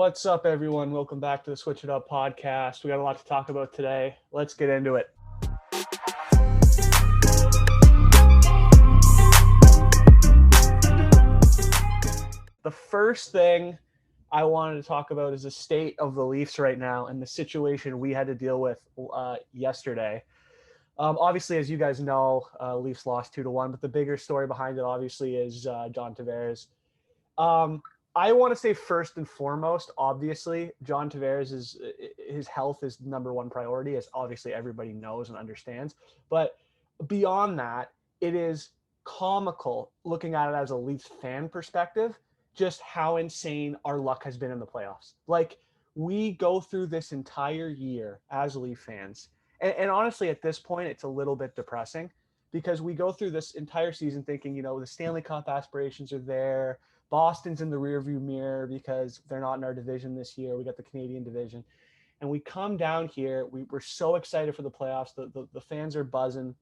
What's up, everyone? Welcome back to the Switch It Up podcast. We got a lot to talk about today. Let's get into it. The first thing I wanted to talk about is the state of the Leafs right now and the situation we had to deal with yesterday. Obviously, as you guys know, Leafs lost 2-1, but the bigger story behind it, obviously, is John Tavares. I want to say first and foremost, obviously, John Tavares his health is number one priority, as obviously everybody knows and understands. But beyond that, it is comical looking at it as a Leafs fan perspective, just how insane our luck has been in the playoffs. Like, we go through this entire year as Leaf fans, and honestly, at this point, it's a little bit depressing because we go through this entire season thinking, the Stanley Cup aspirations are there. Boston's in the rearview mirror because they're not in our division this year. We got the Canadian division. And we come down here. We're so excited for the playoffs. The fans are buzzing.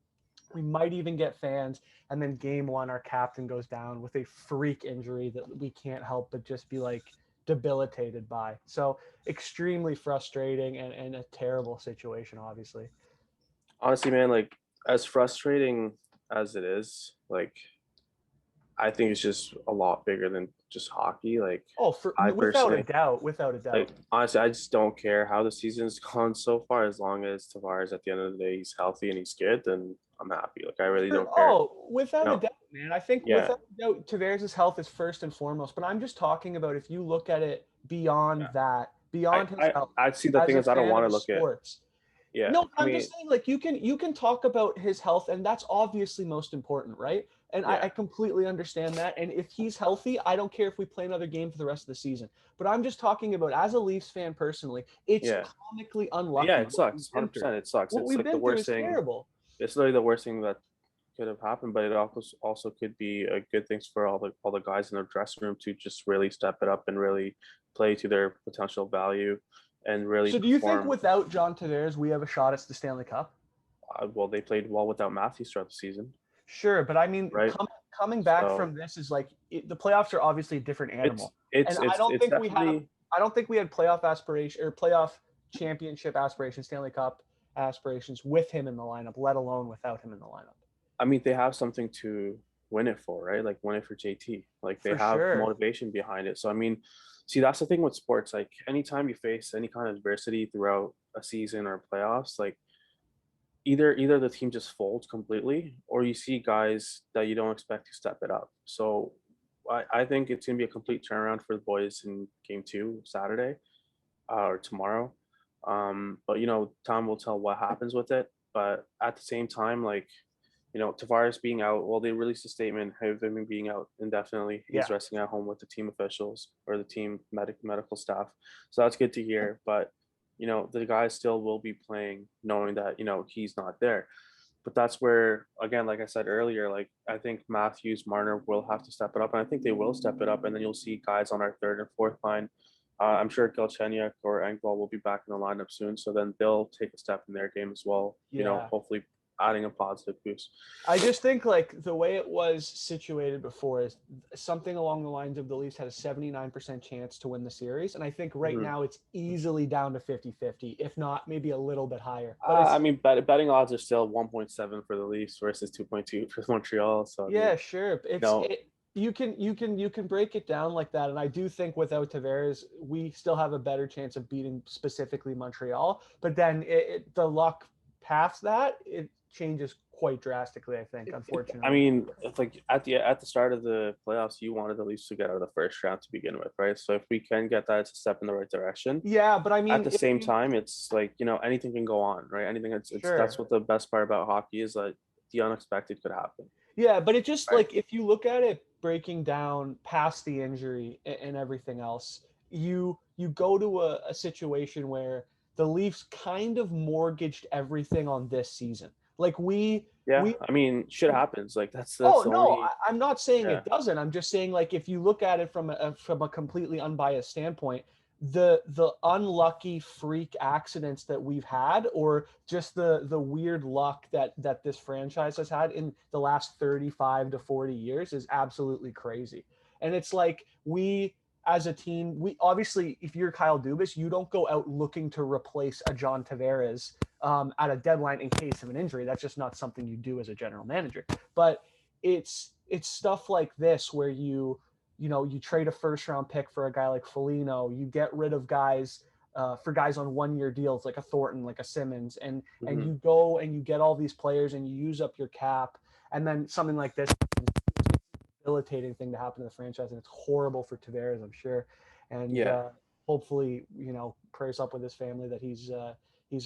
We might even get fans. And then game one, our captain goes down with a freak injury that we can't help but just be like debilitated by. So extremely frustrating and a terrible situation, obviously. Honestly, man, like as frustrating as it is, like I think it's just a lot bigger than just hockey. Like Oh, I without a personally, doubt, without a doubt. like honestly, I just don't care how the season's gone so far. As long as Tavares at the end of the day he's healthy and he's good, then I'm happy. Like I really Sure. don't care. Oh, without a doubt, man. I think Yeah, without a doubt, Tavares' health is first and foremost. But I'm just talking about if you look at it beyond yeah. that, I beyond his I health, I see the as thing a is I don't fan want to of look at. sports. Yeah, No, I I'm mean, just saying, like you can talk about his health, and that's obviously most important, right? And I, yeah, I completely understand that. And if he's healthy, I don't care if we play another game for the rest of the season. But I'm just talking about as a Leafs fan personally, it's yeah, comically yeah. unlucky It what we've sucks. been through. 100%. It sucks. What It's we've like the been through worst is thing. terrible. It's literally the worst thing that could have happened, but it also could be a good things for all the guys in the dressing room to just really step it up and really play to their potential value and really So do you think perform. without John Tavares, we have a shot at the Stanley Cup? Well, they played well without Matthews throughout the season, Sure, but I mean, right? coming back So from this is like the playoffs are obviously a different it's animal, it's and I it's don't it's think we have. definitely. I don't think we had playoff aspiration or playoff championship aspirations, Stanley Cup aspirations with him in the lineup, let alone without him in the lineup. I mean, they have something to win it for, right? Like win it for JT. Like they For have sure. motivation behind it. So I mean, see, that's the thing with sports. Like anytime you face any kind of adversity throughout a season or playoffs, like either the team just folds completely or you see guys that you don't expect to step it up. So I think it's gonna be a complete turnaround for the boys in game two Saturday or tomorrow. But time will tell what happens with it. But at the same time, like Tavares being out, well, they released a statement of him being out indefinitely. He's Yeah. resting at home with the team officials or the team medical staff. So that's good to hear. But the guys still will be playing knowing that he's not there. But that's where, again, like I said earlier, like I think Matthews, Marner will have to step it up, and I think they will step it up. And then you'll see guys on our third and fourth line. I'm sure Galchenyuk or Engvall will be back in the lineup soon, so then they'll take a step in their game as well. Yeah. Hopefully adding a positive boost. I just think like the way it was situated before is something along the lines of the Leafs had a 79% chance to win the series. And I think right Mhm. now it's easily down to 50-50, if not maybe a little bit higher. But it's I mean, betting odds are still 1.7 for the Leafs versus 2.2 for Montreal. So I mean, yeah, sure. you know, You can break it down like that, and I do think without Tavares, we still have a better chance of beating specifically Montreal. But then the luck past that it changes quite drastically. I think, I unfortunately. mean, it's like at the start of the playoffs, you wanted the Leafs to get out of the first round to begin with, right? So if we can get that, it's a step in the right direction. Yeah, but I At mean, the if same you time, it's like anything can go on, right? Anything. It's that's sure. what the best part about hockey is, that the unexpected could happen, Yeah, but it just right? like if you look at it breaking down past the injury and everything else, you go to a situation where the Leafs kind of mortgaged everything on this season. Like Yeah, we I mean, shit happens. Like that's oh the no, only. I'm not saying Yeah, it doesn't. I'm just saying like if you look at it from a completely unbiased standpoint, the unlucky freak accidents that we've had, or just the weird luck that this franchise has had in the last 35 to 40 years is absolutely crazy. And it's like as a team, we obviously, if you're Kyle Dubas, you don't go out looking to replace a John Tavares at a deadline in case of an injury. That's just not something you do as a general manager. But it's stuff like this where you trade a first round pick for a guy like Foligno, you get rid of guys for guys on 1-year deals like a Thornton, like a Simmons, and you go and you get all these players and you use up your cap, and then something like this debilitating thing to happen to the franchise, and it's horrible for Tavares, I'm sure. And hopefully, prayers up with his family that he's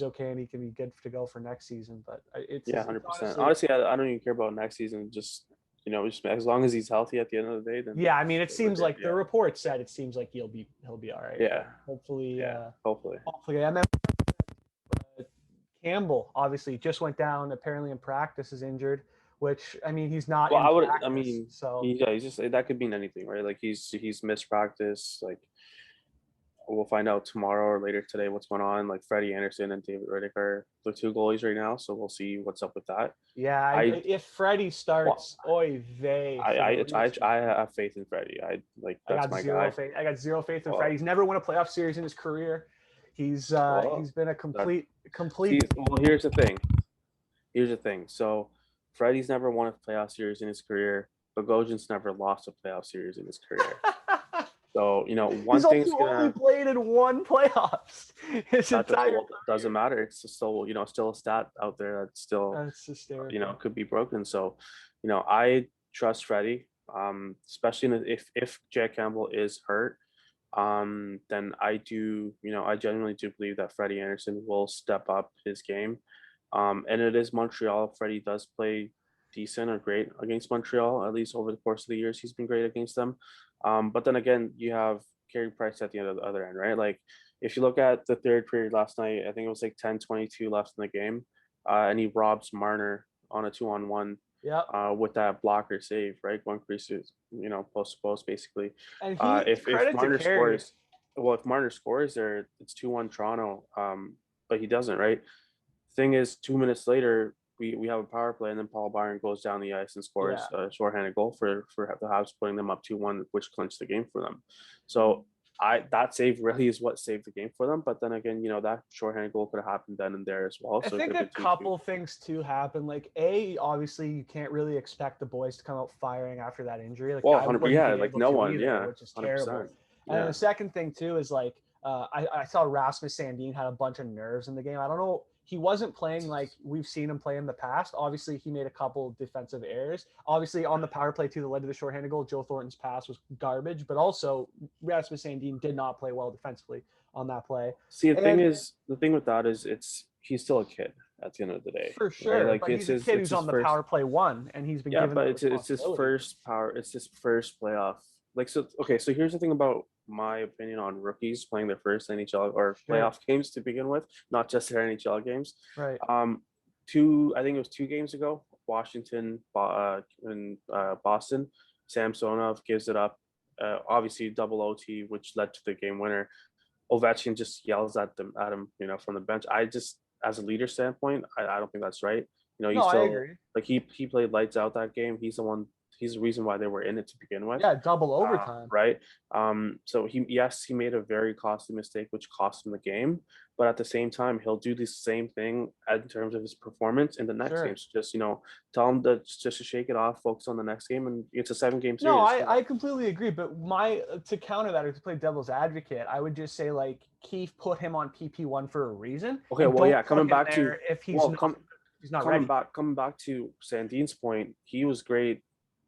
okay and he can be good to go for next season. But it's 100%. Honestly, I don't even care about next season. Just just as long as he's healthy at the end of the day, then I mean, it seems like the report said it seems like he'll be all right. Yeah. Hopefully. Hopefully. And then Campbell obviously just went down. Apparently in practice is injured, which I mean he's not. Well, he's just that could mean anything, right? Like he's missed practice. Like we'll find out tomorrow or later today what's going on. Like Freddie Anderson and David Riddick are the 2 goalies right now, so we'll see what's up with that. Yeah, if Freddie starts, I have faith in Freddie. That's my guy. I got zero faith in Freddie. He's never won a playoff series in his career. He's been a complete. Well, here's the thing. So Freddie's never won a playoff series in his career. Bogosian's never lost a playoff series in his career. So one thing's only played in 1 playoffs. Doesn't matter. It's still still a stat out there that's still could be broken. So I trust Freddie, especially if Jack Campbell is hurt. Then I genuinely do believe that Freddie Anderson will step up his game. And it is Montreal. Freddie does play decent or great against Montreal, at least over the course of the years. He's been great against them. But then again, you have Carey Price at the end of the other end, right? Like if you look at the third period last night, I think it was like 10:22 left in the game, and he robs Marner on a 2-on-1. With that blocker save, right? Going creases, post to post, basically. And if Marner scores there, it's 2-1 Toronto. But he doesn't, right? Thing is, 2 minutes later, we have a power play, and then Paul Byron goes down the ice and scores a shorthanded goal for the Habs, putting them up 2-1, which clinched the game for them. So that save really is what saved the game for them. But then again, that shorthanded goal could have happened then and there as well. I think a couple things too happen. Like obviously you can't really expect the boys to come out firing after that injury. Like, no one, which is terrible. And the second thing too is like I saw Rasmus Sandin had a bunch of nerves in the game. I don't know. He wasn't playing like we've seen him play in the past. Obviously, he made a couple defensive errors. Obviously, on the power play too, that led to the shorthanded goal, Joe Thornton's pass was garbage. But also, Rasmus Sandin did not play well defensively on that play. See, the thing with that is he's still a kid at the end of the day. For sure. Right? Like but he's a kid who's on the power play 1, and he's been given. But it's his first playoff. Like so. Okay, so here's the thing about my opinion on rookies playing their first NHL or playoff games to begin with, not just their NHL games. Right. I think it was 2 games ago, Washington and Boston. Samsonov gives it up. Obviously double OT, which led to the game winner. Ovechkin just yells at him, from the bench. I just, as a leader standpoint, I don't think that's right. I agree. Like he played lights out that game. He's the reason why they were in it to begin with. Yeah, double overtime. Right. So he made a very costly mistake, which cost him the game. But at the same time, he'll do the same thing in terms of his performance in the next game. So just tell him to shake it off, focus on the next game, and it's a 7-game series. No, I completely agree. But to counter that, or to play devil's advocate, I would just say like Keefe put him on PP1 for a reason. Okay, well, yeah, coming back to if he's not ready. Coming back to Sandin's point, he was great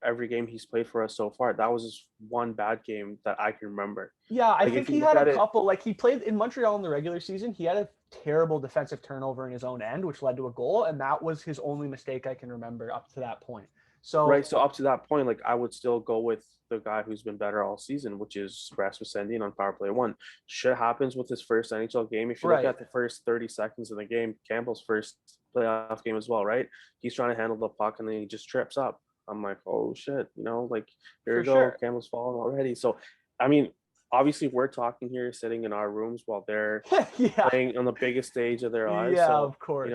every game he's played for us so far. That was just one bad game that I can remember. Yeah, I think he had a couple. Like he played in Montreal in the regular season. He had a terrible defensive turnover in his own end, which led to a goal, and that was his only mistake I can remember up to that point. So up to that point, like I would still go with the guy who's been better all season, which is Rasmus Sandin on power play 1. Shit happens with his first NHL game. If you look at the first 30 seconds of the game, Campbell's first playoff game as well, right? He's trying to handle the puck and then he just trips up. I'm like, oh shit, like here we go, sure. Campbell's falling already. So, I mean, obviously we're talking here, sitting in our rooms while they're playing on the biggest stage of their lives. Yeah, so, of course.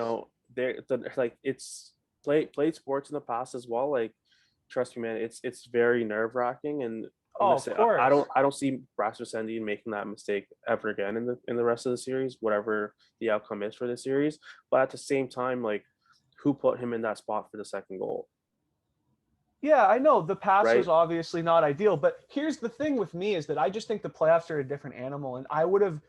They're like it's played sports in the past as well. Like, trust me, man, it's very nerve wracking. And I'm Oh, gonna of say course. I don't see Rasmus Sandin making that mistake ever again in the rest of the series, whatever the outcome is for the series. But at the same time, like, who put him in that spot for the second goal, Yeah, I know the pass was right? obviously not ideal, but here's the thing with me is that I just think the playoffs are a different animal, and I would have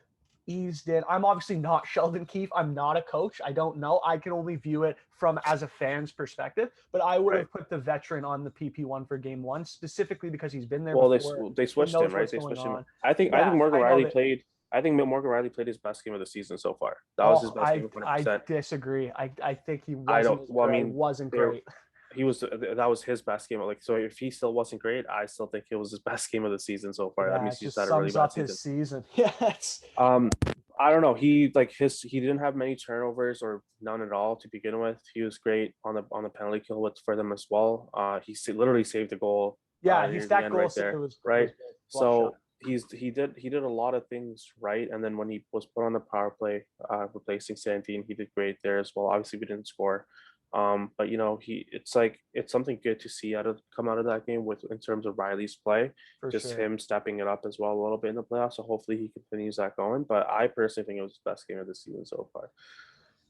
eased in. I'm obviously not Sheldon Keefe. I'm not a coach. I don't know. I can only view it from as a fan's perspective, but I would Right. have put the veteran on the PP1 for game one, specifically because he's been there Well, before. they He switched him, knows right? what's They going switched him. on. I think Yeah, Morgan I know Riley that. played. I think Morgan Riley played his best game of the season so far. That was his Oh, best game, I 100%. disagree. I think he I wasn't don't. as Well, I great. mean, Wasn't there great. he was. That was his best game. Like, so if he still wasn't great, I still think it was his best game of the season so far. That Yeah, means it he's just had a really sums bad up his season. season. Yeah, it's Um, I don't know. He didn't have many turnovers or none at all to begin with. He was great on the penalty kill with for them as well. Literally saved the goal yeah, near he's the that end goal right save there, was right? good. Bluff shot. So he did a lot of things right, and then when he was put on the power play, replacing Santine, he did great there as well. Obviously, we didn't score, but you know it's something good to see come out of that game with in terms of Riley's play, For just sure. him stepping it up as well a little bit in the playoffs. So hopefully he continues that going. But I personally think it was his best game of the season so far.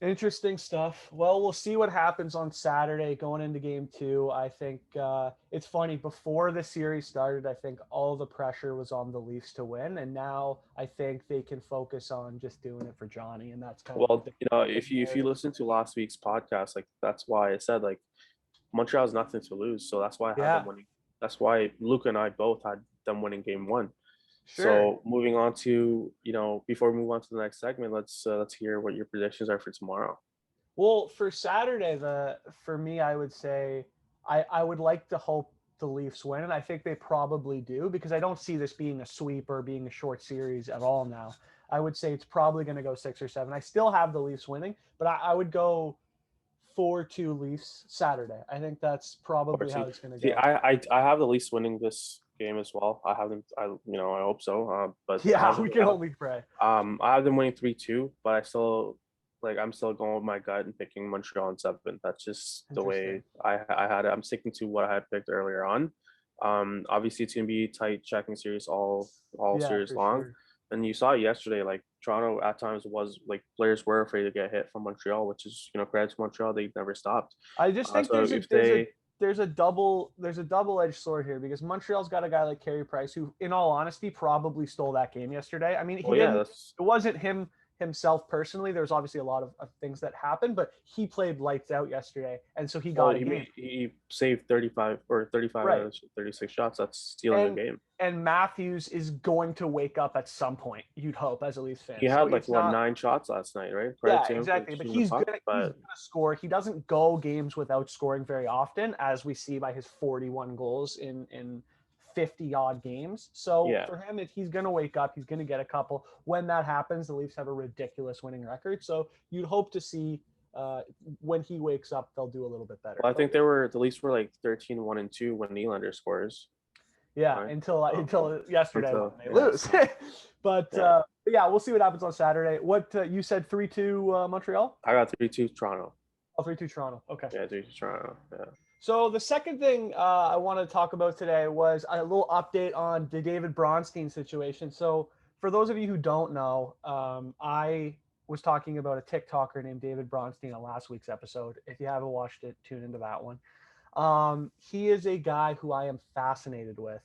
Interesting stuff. Well, we'll see what happens on Saturday going into game two. I think it's funny. Before the series started, I think all the pressure was on the Leafs to win. And now I think they can focus on just doing it for Johnny. And that's kind of Well, you know, the if you narrative. listen to last week's podcast, like that's why I said like Montreal has nothing to lose. So that's why I had them Yeah, winning. That's why Luke and I both had them winning game one. sure. So moving on to, you know, before we move on to the next segment, let's hear what your predictions are for tomorrow. Well, for Saturday, for me, I would say I would like to hope the Leafs win, and I think they probably do because I don't see this being a sweep or being a short series at all now. I would say it's probably going to go 6 or 7. I still have the Leafs winning, but I would go 4-2 Leafs Saturday. I think that's Or probably how see, it's going to see, go. I have the Leafs winning this game as well. I have them. I hope so. But Yeah, we can only pray. I have them winning 3-2. But I'm still going with my gut and picking Montreal in 7. That's just the way Interesting. I had it. I'm sticking to what I had picked earlier on. Obviously it's gonna be a tight checking series all Yeah, series for long. sure. And you saw it yesterday, like Toronto at times was like players were afraid to get hit from Montreal, which is credit to Montreal, they never stopped. I just think So if they there's a double-edged sword here because Montreal's got a guy like Carey Price who, in all honesty, probably stole that game yesterday. I mean, he well yeah, didn't. that's It wasn't himself personally. There was obviously a lot of things that happened, but he played lights out yesterday, and so he well got a game. he saved 35 out Right. of 36 shots. That's stealing a And game. Matthews is going to wake up at some point. You'd hope as a Leafs fan. He So had like it's what not. 9 shots last night, right? Credit Yeah, to him for exactly. But shooting the puck, he's but gonna score. He doesn't go games without scoring very often, as we see by his 41 goals in 50 odd games. So yeah. for him, he's gonna wake up. He's gonna get a couple. When that happens, the Leafs have a ridiculous winning record. So you'd hope to see when he wakes up, they'll do a little bit better. Well, I But think the Leafs were like 13-1-2 when Nylander scores, yeah, right? until yesterday when Until they yeah, lose. so but yeah, yeah, we'll see what happens on Saturday. What you said 3-2 Montreal? I got 3-2 Toronto. Oh, 3-2 Toronto. Okay. Yeah, 3-2 Toronto. Yeah. So the second thing I want to talk about today was a little update on the David Bronstein situation. So for those of you who don't know, I was talking about a TikToker named David Bronstein on last week's episode. If you haven't watched it, tune into that one. He is a guy who I am fascinated with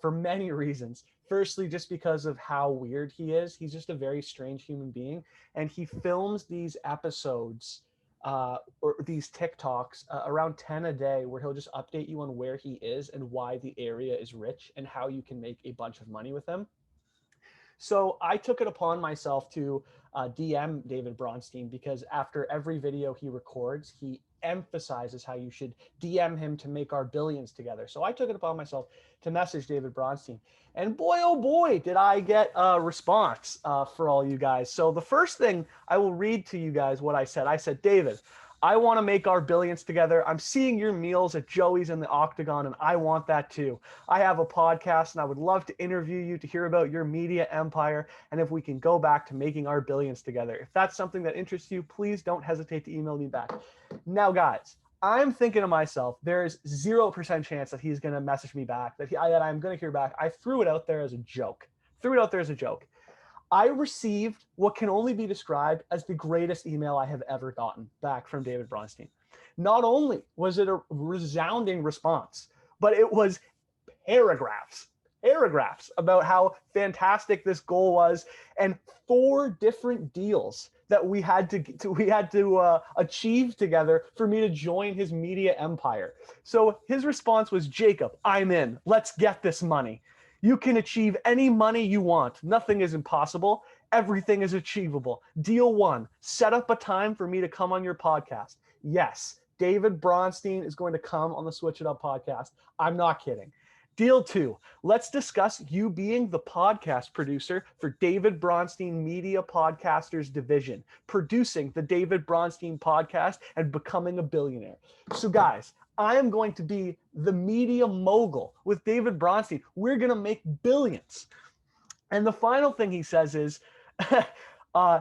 for many reasons. Firstly, just because of how weird he is. He's just a very strange human being. And he films these episodes or these TikToks around 10 a day where he'll just update you on where he is and why the area is rich and how you can make a bunch of money with him. So I took it upon myself to DM David Bronstein because after every video he records, he emphasizes how you should DM him to make our billions together. So I took it upon myself to message David Bronstein. And boy, oh boy, did I get a response for all you guys. So the first thing I will read to you guys what I said. I said, David, I want to make our billions together. I'm seeing your meals at Joey's in the Octagon, and I want that too. I have a podcast, and I would love to interview you to hear about your media empire and if we can go back to making our billions together. If that's something that interests you, please don't hesitate to email me back. Now, guys, I'm thinking to myself, there's 0% chance that he's going to message me back, that I'm going to hear back. I threw it out there as a joke. I received what can only be described as the greatest email I have ever gotten back from David Bronstein. Not only was it a resounding response, but it was paragraphs about how fantastic this goal was, and 4 different deals that we had to achieve together for me to join his media empire. So his response was, Jacob, I'm in. Let's get this money. You can achieve any money you want. Nothing is impossible. Everything is achievable. Deal 1, set up a time for me to come on your podcast. Yes, David Bronstein is going to come on the Switch It Up podcast. I'm not kidding. Deal 2, let's discuss you being the podcast producer for David Bronstein Media Podcasters Division, producing the David Bronstein podcast and becoming a billionaire. So guys, I am going to be the media mogul with David Bronstein. We're going to make billions. And the final thing he says is,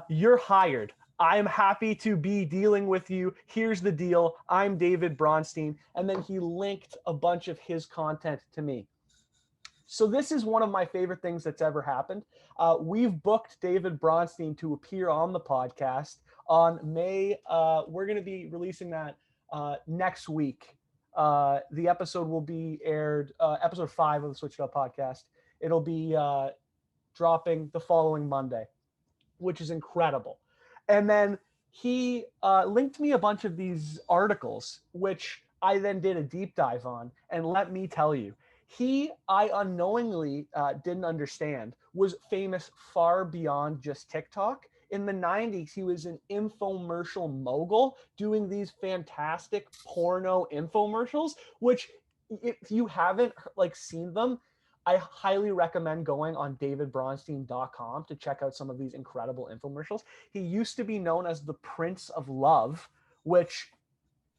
you're hired. I'm happy to be dealing with you. Here's the deal. I'm David Bronstein. And then he linked a bunch of his content to me. So this is one of my favorite things that's ever happened. We've booked David Bronstein to appear on the podcast on May. We're going to be releasing that next week. The episode will be aired, episode 5 of the Switch It Up podcast. It'll be dropping the following Monday, which is incredible. And then he linked me a bunch of these articles, which I then did a deep dive on. And let me tell you, I unknowingly didn't understand, was famous far beyond just TikTok. In the 90s, he was an infomercial mogul doing these fantastic porno infomercials, which if you haven't seen them, I highly recommend going on davidbronstein.com to check out some of these incredible infomercials. He used to be known as the Prince of Love, which,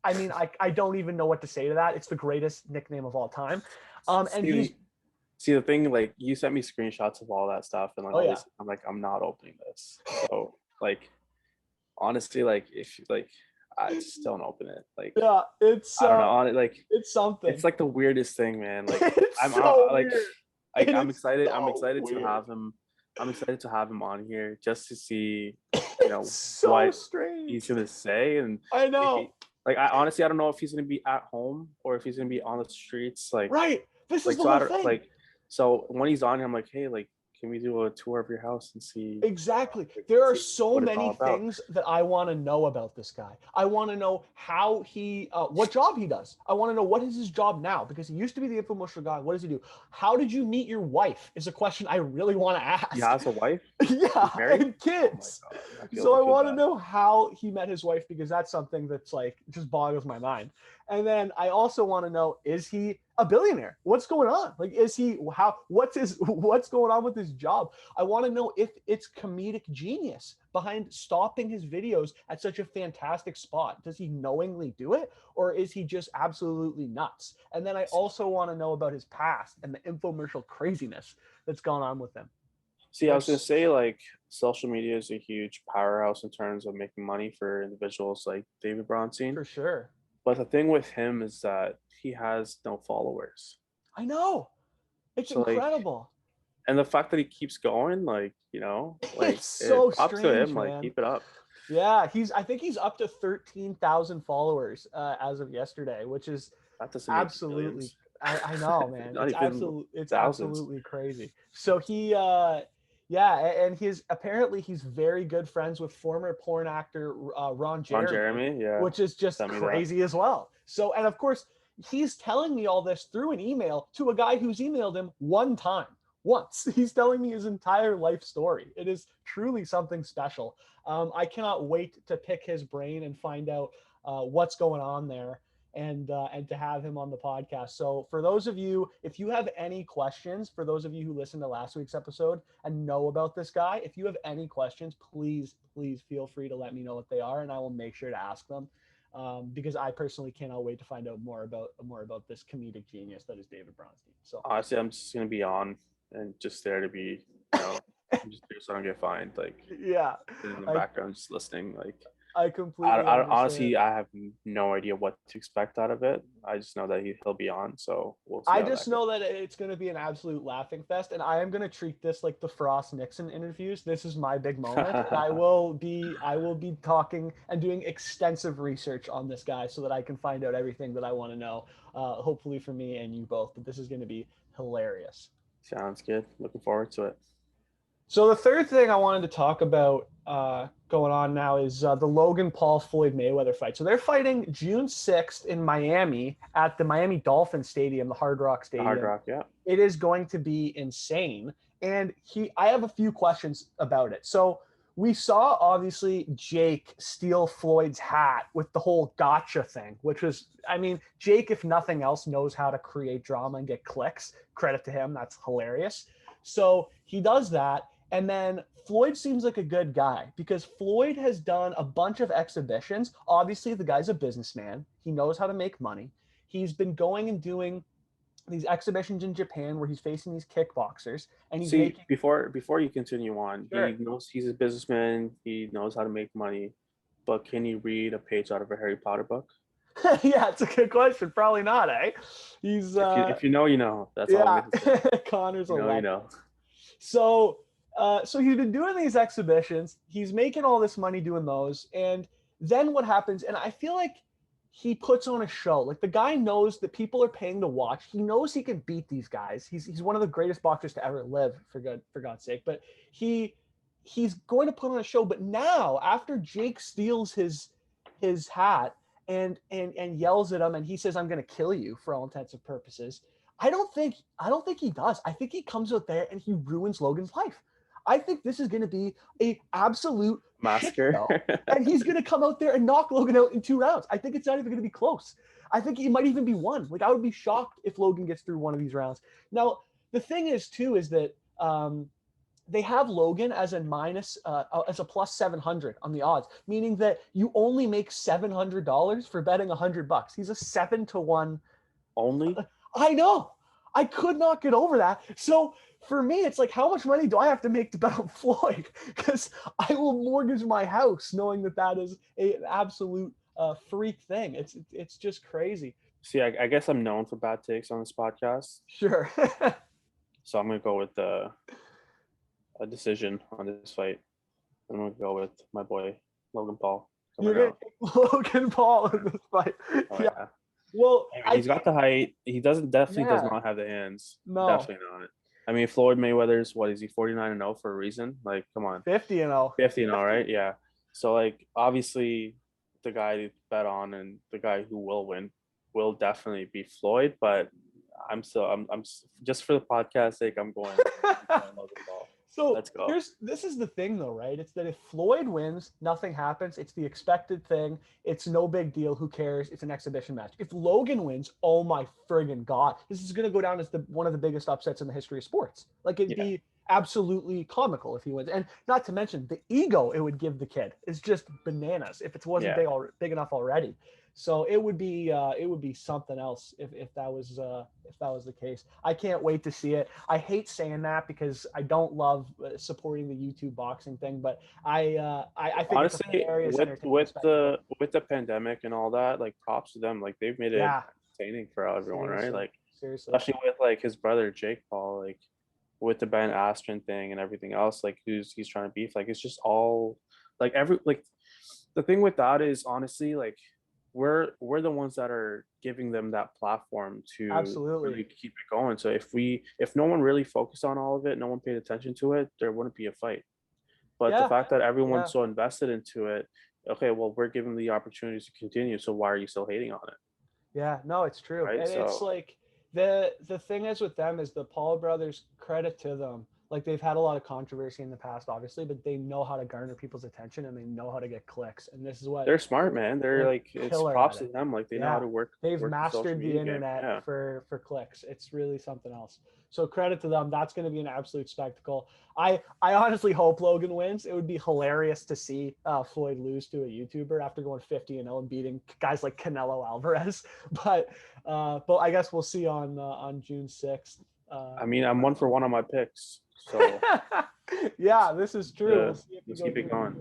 I mean, I don't even know what to say to that. It's the greatest nickname of all time. See the thing, like, you sent me screenshots of all that stuff, and this, I'm like, I'm not opening this. So honestly, if I just don't open it. It's I don't know, it's something. It's the weirdest thing, man. I'm excited. I'm excited to have him. I'm excited to have him on here just to see, so what strange he's gonna say. And I know. I honestly, I don't know if he's gonna be at home or if he's gonna be on the streets. Right. This is the so whole thing. So when he's on here, I'm like, hey, can we do a tour of your house and see? Exactly. There are so many things that I want to know about this guy. I want to know how what job he does. I want to know what is his job now, because he used to be the infomercial guy. What does he do? How did you meet your wife is a question I really want to ask. He has a wife? Yeah, and kids. Oh so I want to know how he met his wife, because that's something that's just boggles my mind. And then I also want to know, is he a billionaire? What's going on? What's going on with his job? I want to know if it's comedic genius behind stopping his videos at such a fantastic spot. Does he knowingly do it, or is he just absolutely nuts? And then I also want to know about his past and the infomercial craziness that's gone on with him. See, I was going to say, social media is a huge powerhouse in terms of making money for individuals like David Bronstein. For sure. But the thing with him is that he has no followers. I know. It's incredible. And the fact that he keeps going, it's so strange, up to him, man. Keep it up. Yeah, I think he's up to 13,000 follers as of yesterday, which is absolutely, I know, man. It's absolutely crazy. So he, and apparently he's very good friends with former porn actor Ron Jeremy, which is just crazy as well. So, and of course, he's telling me all this through an email to a guy who's emailed him once. He's telling me his entire life story. It is truly something special. I cannot wait to pick his brain and find out what's going on there, and to have him on the podcast. So for those of you, if you have any questions, for those of you who listened to last week's episode and know about this guy, if you have any questions, please feel free to let me know what they are, and I will make sure to ask them. Because I personally cannot wait to find out more about this comedic genius that is David Bronstein. So honestly, I'm just gonna be on and just there to be, I'm just there so I don't get fined. In the background, just listening. I completely understand. Honestly, I have no idea what to expect out of it. I just know that he'll be on, so we'll see I how just that goes. know that it's going to be an absolute laughing fest, and I am going to treat this like the Frost Nixon interviews. This is my big moment, and I will be talking and doing extensive research on this guy so that I can find out everything that I want to know. Hopefully for me and you both, but this is going to be hilarious. Sounds good. Looking forward to it. So the third thing I wanted to talk about going on now is the Logan Paul Floyd Mayweather fight. So they're fighting June 6th in Miami at the Miami Dolphin Stadium, the Hard Rock The Hard Stadium. Rock, yeah. It is going to be insane. And I have a few questions about it. So we saw obviously Jake steal Floyd's hat with the whole gotcha thing, which was, I mean, Jake, if nothing else, knows how to create drama and get clicks. Credit to him. That's hilarious. So he does that. And then Floyd seems like a good guy because Floyd has done a bunch of exhibitions. Obviously, the guy's a businessman. He knows how to make money. He's been going and doing these exhibitions in Japan where he's facing these kickboxers and he's See, making. before you continue on, he Sure. knows he's a businessman. He knows how to make money, but can he read a page out of a Harry Potter book? Yeah, it's a good question. Probably not, eh? He's If you know, you know. That's all I'm yeah. gonna say. Connor's a You legend. know. So, so he's been doing these exhibitions. He's making all this money doing those, and then what happens? And I feel like he puts on a show. Like the guy knows that people are paying to watch. He knows he can beat these guys. He's one of the greatest boxers to ever live, for God's sake. But he's going to put on a show. But now, after Jake steals his hat and yells at him, and he says, "I'm going to kill you" for all intents and purposes. I don't think he does. I think he comes out there and he ruins Logan's life. I think this is going to be a absolute shit Massacre. show, and he's going to come out there and knock Logan out in 2 rounds. I think it's not even going to be close. I think it might even be one. Like I would be shocked if Logan gets through one of these rounds. Now the thing is too is that they have Logan as a plus 700 on the odds, meaning that you only make $700 for betting $100. He's a 7-1. Only? I know. I could not get over that. So for me, it's like, how much money do I have to make to bet on Floyd? Because I will mortgage my house knowing that is an absolute freak thing. It's just crazy. See, I guess I'm known for bad takes on this podcast, Sure. so I'm gonna go with a decision on this fight. I'm gonna go with my boy Logan Paul You're coming going to take Logan Paul in this fight. Oh, Yeah. yeah. Well, I mean, he's got the height. He definitely does Yeah. not have the hands. No. Definitely not. I mean, Floyd Mayweather's what is he 49-0 for a reason? Like, come on. 50-0. 50-0, right? Yeah. So like obviously the guy to bet on and the guy who will win will definitely be Floyd, but I'm just for the podcast sake, I'm going Logan Paul. So Let's go. this is the thing though, right? It's that if Floyd wins, nothing happens. It's the expected thing. It's no big deal. Who cares? It's an exhibition match. If Logan wins, oh my friggin' God, this is gonna go down as one of the biggest upsets in the history of sports. Like it'd be absolutely comical if he wins. And not to mention the ego it would give the kid is just bananas if it wasn't big enough already. So it would be something else if that was the case. I can't wait to see it. I hate saying that because I don't love supporting the YouTube boxing thing, but I think honestly it's with the pandemic and all that, like props to them. Like they've made it entertaining for everyone, Seriously. right? Like seriously, especially with like his brother Jake Paul, like with the Ben Askren thing and everything else, like he's trying to beef. Like it's just all like the thing with that is honestly like we're the ones that are giving them that platform to absolutely really keep it going. So if no one really focused on all of it, no one paid attention to it, there wouldn't be a fight. But the fact that everyone's so invested into it, okay, well, we're giving the opportunities to continue. So why are you still hating on it? Yeah, no, it's true. Right? And So it's like the thing is with them is the Paul brothers, credit to them. Like they've had a lot of controversy in the past, obviously, but they know how to garner people's attention and they know how to get clicks. And this is what they're smart, man. They're like it's props to them. Like they know how to work. They've work mastered the internet for clicks. It's really something else. So credit to them. That's going to be an absolute spectacle. I honestly hope Logan wins. It would be hilarious to see Floyd lose to a YouTuber after going 50-0 and beating guys like Canelo Alvarez. But I guess we'll see on June 6th. I mean, I'm 1 for 1 on my picks. So yeah, this is true. Let's keep it going.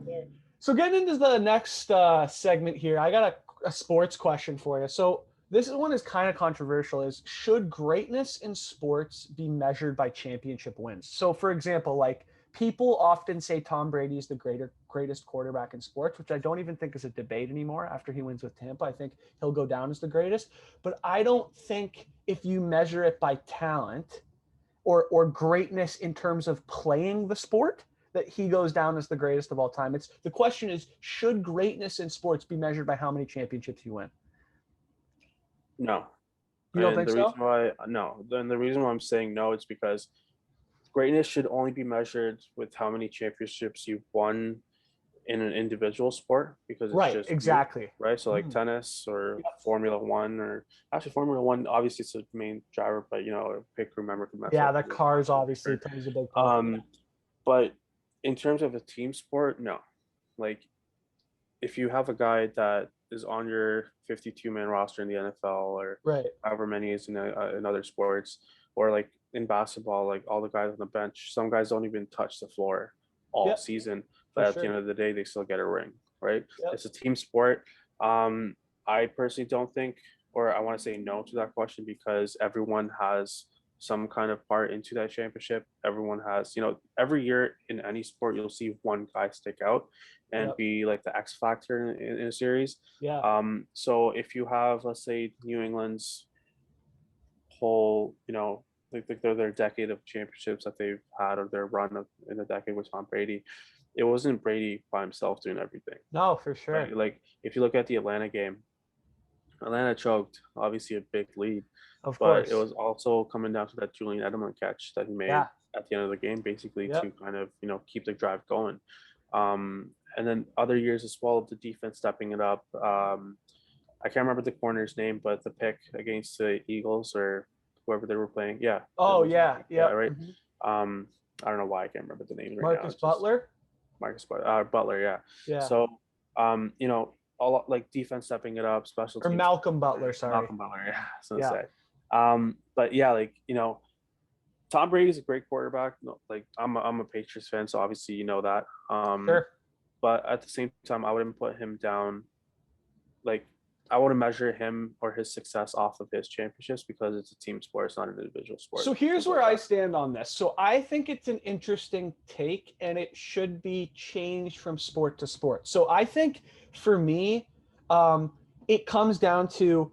So getting into the next segment here, I got a sports question for you. So this one is kind of controversial. Is should greatness in sports be measured by championship wins? So for example, like people often say Tom Brady is the greatest quarterback in sports, which I don't even think is a debate anymore after he wins with Tampa. I think he'll go down as the greatest. But I don't think if you measure it by talent or greatness in terms of playing the sport that he goes down as the greatest of all time. It's the question is, should greatness in sports be measured by how many championships you win? No. You don't And think the so? reason why no, then the reason why I'm saying no is because greatness should only be measured with how many championships you've won in an individual sport because it's Right, just you, exactly. right? So like Mhm. tennis or Yep. Formula One, or actually Formula One, obviously it's the main driver, but a pit crew member could mess Yeah, up. the cars obviously plays a big part. Um, but in terms of a team sport, no. Like if you have a guy that is on your 52-man roster in the NFL or Right. however many is in other sports, or like in basketball, like all the guys on the bench, some guys don't even touch the floor all Yep, season, for but at the sure. end of the day, they still get a ring, right? Yep. It's a team sport. I personally don't think, or I want to say no to that question because everyone has some kind of part into that championship. Everyone has, every year in any sport, you'll see one guy stick out and Yep. be like the X factor in a series. Yeah. So if you have, let's say, New England's whole, like their decade of championships that they've had, or their run in the decade with Tom Brady, it wasn't Brady by himself doing everything, No, for sure. right? Like if you look at the Atlanta game, Atlanta choked, obviously a big lead, Of but it course. was also coming down to that Julian Edelman catch that he made Yeah. at the end of the game, basically to Yep. kind of keep the drive going. And then other years as well, the defense stepping it up. I can't remember the corner's name, but the pick against the Eagles or whoever they were playing, yeah, Oh yeah. yeah, Yep. right. Mhm. I don't know why I can't remember the name right now. Marcus It's just Butler. Marcus Butler, yeah. Yeah. So, a lot like defense stepping it up, special Or teams. Malcolm Butler. Sorry. Malcolm Butler, yeah, so to Yeah. say. But yeah, like Tom Brady's a great quarterback. No, like I'm a Patriots fan, so obviously you know that. Sure. But at the same time, I wouldn't put him down. Like I wouldn't measure him or his success off of his championships because it's a team sport, it's not an individual sport. So here's Simple where as I that. stand on this. So I think it's an interesting take and it should be changed from sport to sport. So I think for me, um, it comes down to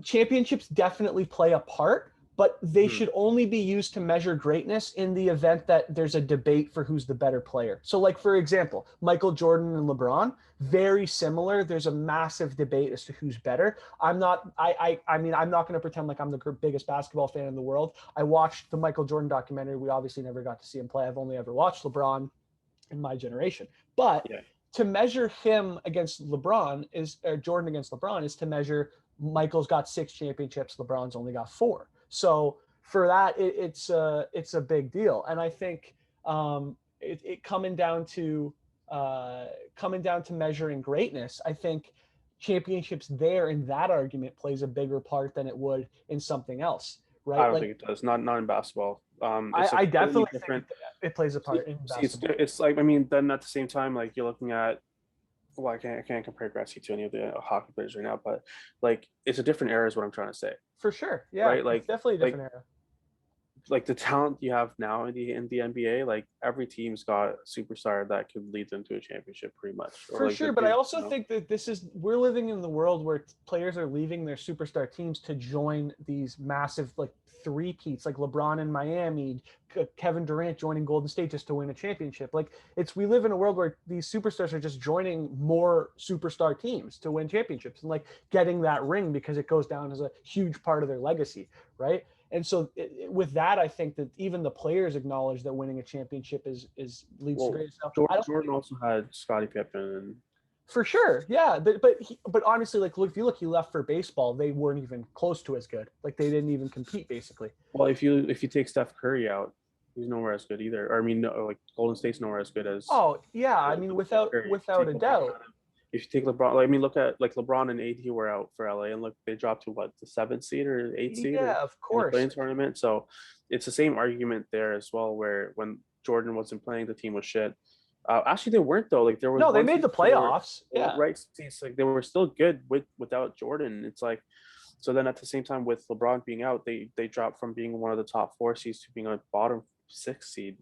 championships definitely play a part, but they Mhm. should only be used to measure greatness in the event that there's a debate for who's the better player. So, like, for example, Michael Jordan and LeBron, very similar. There's a massive debate as to who's better. I mean, I'm not going to pretend like I'm the biggest basketball fan in the world. I watched the Michael Jordan documentary. We obviously never got to see him play. I've only ever watched LeBron in my generation. But Yeah, to measure him against LeBron is, or Jordan against LeBron is to measure Michael's got 6 championships, LeBron's only got 4. So for that, it's a big deal, and I think it coming down to measuring greatness. I think championships there in that argument plays a bigger part than it would in something else, I right? don't Like think it does. Not in basketball. It's a I completely definitely think different. it plays a See, part in see, basketball it's like, I mean, then at the same time, like you're looking at, well, I can't compare Gretzky to any of the hockey players right now, but like it's a different era is what I'm trying to say, for sure. Yeah, right? it's definitely a Like different era. like the talent you have now in the NBA, like every team's got a superstar that could lead them to a championship pretty much. Or For like sure, but I also think that we're living in the world where players are leaving their superstar teams to join these massive like three-peats, like LeBron in Miami, Kevin Durant joining Golden State just to win a championship. Like we live in a world where these superstars are just joining more superstar teams to win championships and like getting that ring because it goes down as a huge part of their legacy, right? And so with that, I think that even the players acknowledge that winning a championship is leads to well, greatness. So I Jordan, don't Jordan also had Scottie Pippen, and for sure, yeah, but honestly, like look, if you look, he left for baseball. They weren't even close to as good. Like they didn't even compete, basically. well, if you take Steph Curry out, he's nowhere as good either. Or I mean, no, like Golden State's nowhere as good as Oh yeah, I mean Steph without Curry. without a doubt, If you take LeBron, like, I mean, look at like LeBron and AD were out for LA, and look, they dropped to what, the 7th seed or 8th seed yeah, or of in the course, playing tournament. So it's the same argument there as well, where when Jordan wasn't playing, the team was shit. Actually, they weren't though. Like there was No, they one made the season where playoffs. they were Yeah. right. It's like they were still good without Jordan. It's like so then at the same time with LeBron being out, they dropped from being one of the top 4 seeds to being a bottom 6 seed,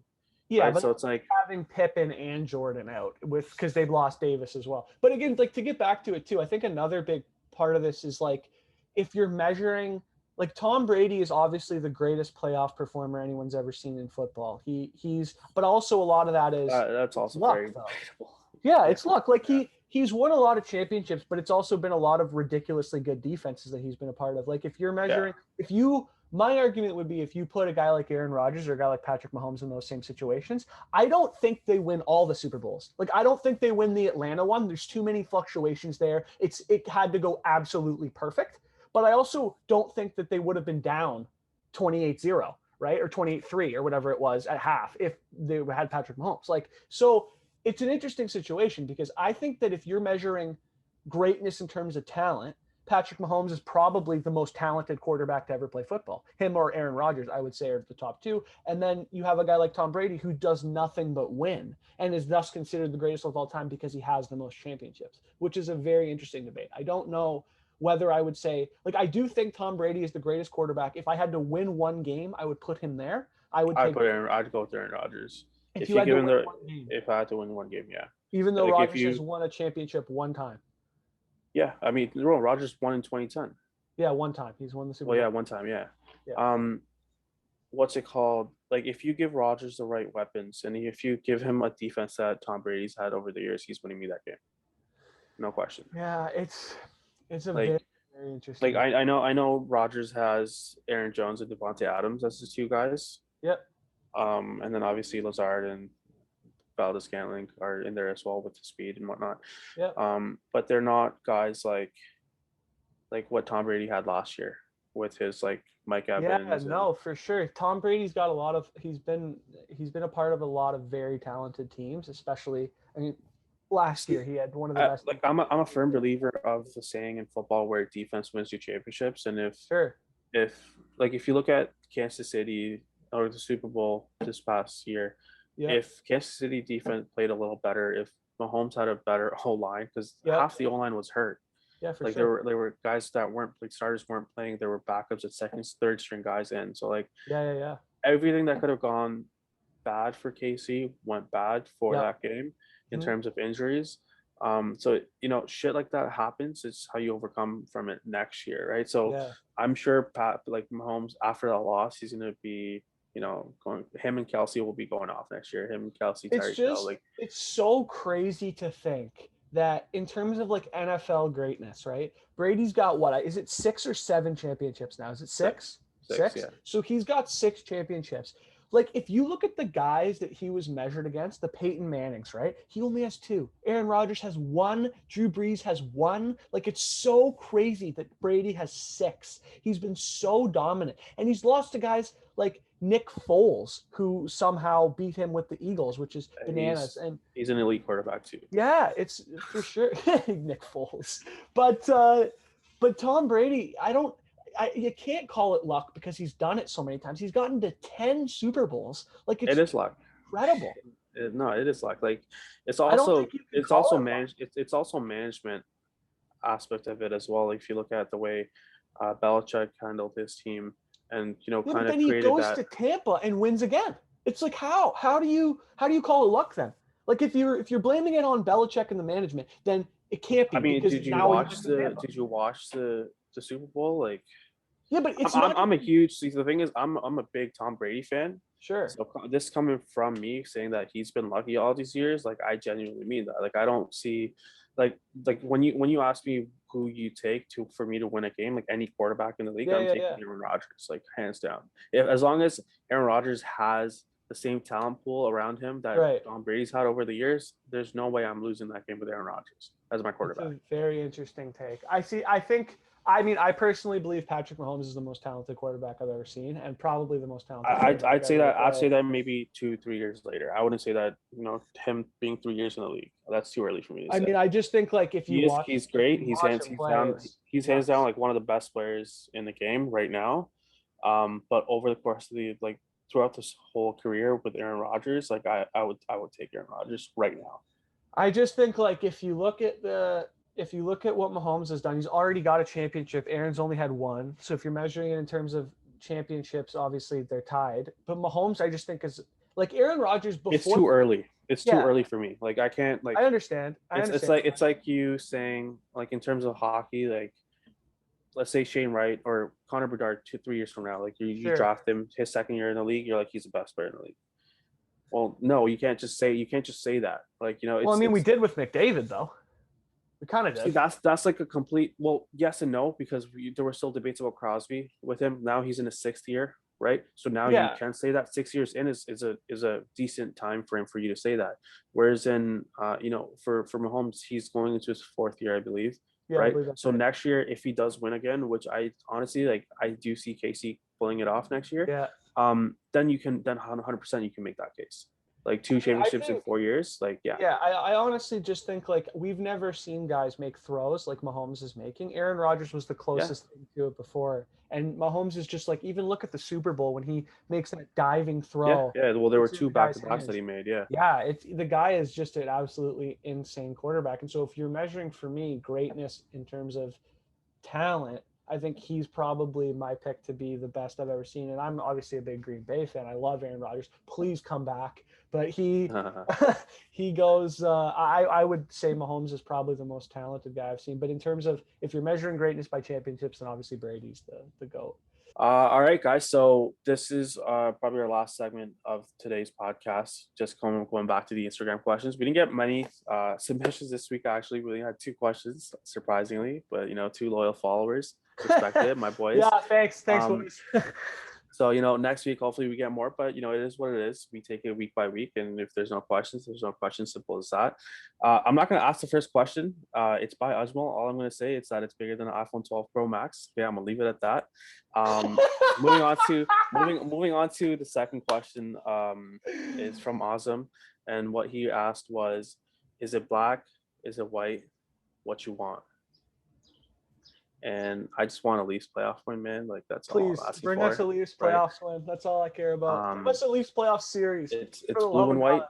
Yeah, right? but So it's like having Pippen and Jordan out with because they've lost Davis as well. But again, like to get back to it too, I think another big part of this is like if you're measuring like Tom Brady is obviously the greatest playoff performer anyone's ever seen in football. He's but also a lot of that is that's it's also luck very though. debatable. Yeah, Yeah, it's luck. Like yeah. he's won a lot of championships, but it's also been a lot of ridiculously good defenses that he's been a part of. Like if you're Yeah. measuring, if you my argument would be if you put a guy like Aaron Rodgers or a guy like Patrick Mahomes in those same situations, I don't think they win all the Super Bowls. Like I don't think they win the Atlanta one. There's too many fluctuations there. It had to go absolutely perfect. But I also don't think that they would have been down 28-0, right? Or 28-3 or whatever it was at half if they had Patrick Mahomes. Like so it's an interesting situation because I think that if you're measuring greatness in terms of talent, Patrick Mahomes is probably the most talented quarterback to ever play football. Him or Aaron Rodgers, I would say, are the top two. And then you have a guy like Tom Brady who does nothing but win and is thus considered the greatest of all time because he has the most championships, which is a very interesting debate. I don't know whether I would say, like, I do think Tom Brady is the greatest quarterback. If I had to win one game, I would put him there. I would take I'd go with Aaron Rodgers. if If you you had to give him win the one game, if I had to win one game, yeah. even though Like if Rodgers has you won a championship one time. yeah, I mean Rodgers won in 2010. Yeah, one time. He's won the Super Well, Bowl. yeah, one time, yeah. Yeah. What's it called? Like if you give Rodgers the right weapons and if you give him a defense that Tom Brady's had over the years, he's winning me that game. No question. Yeah, it's a very, Like very like interesting. I know Rodgers has Aaron Jones and Devontae Adams as his two guys. Yep. And then obviously Lazard and Valdez-Scantling are in there as well with the speed and whatnot. Yep. But they're not guys like what Tom Brady had last year with his like Mike Yeah, Evans and no, for sure. Tom Brady's got a lot of he's been a part of a lot of very talented teams, especially I mean last year he had one of the best like I'm a firm believer of the saying in football where defense wins you championships. And sure. if you look at Kansas City or the Super Bowl this past year, Yep. if Kansas City defense played a little better, if Mahomes had a better whole line because Yep. half the O line was hurt. Yeah, for Like sure. there were guys that weren't like starters weren't playing. There were backups at second, third string guys in. So like Yeah. everything that could have gone bad for KC went bad for Yep. that game in Mhm. terms of injuries. So shit like that happens. It's how you overcome from it next year, right? So Yeah. I'm sure Pat, like Mahomes, after that loss, he's gonna be, going. Him and Kelsey will be going off next year. Him and Kelsey, It's Tyreek Hill, just like it's so crazy to think that in terms of like NFL greatness, right? Brady's got what? Is it 6 or 7 championships now? Is it six, six? six, Six? yeah. So he's got 6 championships. Like if you look at the guys that he was measured against, the Peyton Mannings, right? He only has 2. Aaron Rodgers has 1. Drew Brees has 1. Like it's so crazy that Brady has 6. He's been so dominant, and he's lost to guys like Nick Foles, who somehow beat him with the Eagles, which is bananas. He's And he's an elite quarterback too. yeah, it's for sure Nick Foles. But Tom Brady, you can't call it luck because he's done it so many times. He's gotten to 10 Super Bowls. Like It it's is luck. incredible. No, it is luck. Like it's I don't also think you can it's call also it luck. managed. It's also management aspect of it as well. Like if you look at the way Belichick handled his team, and Yeah, but kind of then he created goes that. to Tampa and wins again. It's like how do you call it luck then? Like if you're blaming it on Belichick and the management, then it can't I be mean, because now he wins in Tampa. did you watch the Super Bowl? Like Yeah, but it's I'm not I'm a even huge. See, the thing is, I'm a big Tom Brady fan. sure. So this coming from me saying that he's been lucky all these years, like I genuinely mean that. Like I don't see, like when you ask me who you take to for me to win a game, like any quarterback in the league, I'm taking Yeah. Aaron Rodgers, like hands down. If as long as Aaron Rodgers has the same talent pool around him that Right. Tom Brady's had over the years, there's no way I'm losing that game with Aaron Rodgers as my It's quarterback. a very interesting take. I personally believe Patrick Mahomes is the most talented quarterback I've ever seen, and probably the most talented quarterback I'd say ever to that I'd say play. that maybe 2-3 years later. I wouldn't say that him being 3 years in the league. That's too early for me to I say. mean, I just think like He's great. him play, it's He's hands down nuts. like one of the best players in the game right now. But over the course of the like throughout this whole career with Aaron Rodgers, like I would take Aaron Rodgers right now. I just think like if you look at what Mahomes has done, he's already got a championship. Aaron's only had one. So if you're measuring it in terms of championships, obviously they're tied. But Mahomes, I just think is like Aaron Rodgers It's before. too early. It's too Yeah, early for me. Like I can't like. I understand. It's like you saying like in terms of hockey, like let's say Shane Wright or Connor Bedard 2-3 years from now, like you Sure. draft him his second year in the league, you're like he's the best player in the league. Well, no, you can't just say that. Like Well, I mean, we it's did with McDavid though. We kind of see did. that's like a complete well yes and no because there were still debates about Crosby with him. Now he's in his sixth year, right? So now you Yeah. can say that 6 years in is a decent time frame for you to say that. Whereas in for Mahomes, he's going into his fourth year, I believe. Yeah, I Right. believe that's So right. next year, if he does win again, which I honestly like, I do see Casey pulling it off next year. Yeah. Then 100% you can make that case. Like two I championships in think 4 years, like yeah. Yeah, I honestly just think like we've never seen guys make throws like Mahomes is making. Aaron Rodgers was the Yeah. closest thing to it before. And Mahomes is just like, even look at the Super Bowl when he makes that diving Yeah, throw. yeah. Well, there were It's in two the back guy's to backs that hands. he made. Yeah. Yeah, it's the guy is just an absolutely insane quarterback. And so if you're measuring for me greatness in terms of talent, I think he's probably my pick to be the best I've ever seen. And I'm obviously a big Green Bay fan. I love Aaron Rodgers. Please come back. But he he goes. I would say Mahomes is probably the most talented guy I've seen. But in terms of if you're measuring greatness by championships, then obviously Brady's the GOAT. All right, guys. So this is probably our last segment of today's podcast. Just going back to the Instagram questions. We didn't get many submissions this week. Actually, we only had 2 questions, surprisingly. But 2 loyal followers. Respect it, my boys. Yeah, thanks, Um, Luis. So, next week, hopefully we get more, but, it is what it is. We take it week by week. And if there's no questions, there's no questions. Simple as that. I'm not going to ask the first question. It's by Ajmal. All I'm going to say is that it's bigger than an iPhone 12 Pro Max. Okay, I'm going to leave it at that. Moving on to the second question is from Azam. And what he asked was, is it black? Is it white? What you want? And I just want a Leafs playoff win, man. Like that's all Please I'm asking bring for. us a Leafs Right? playoffs win. That's all I care about. Bring us a Leafs playoff series. It's For the love blue and of white. God.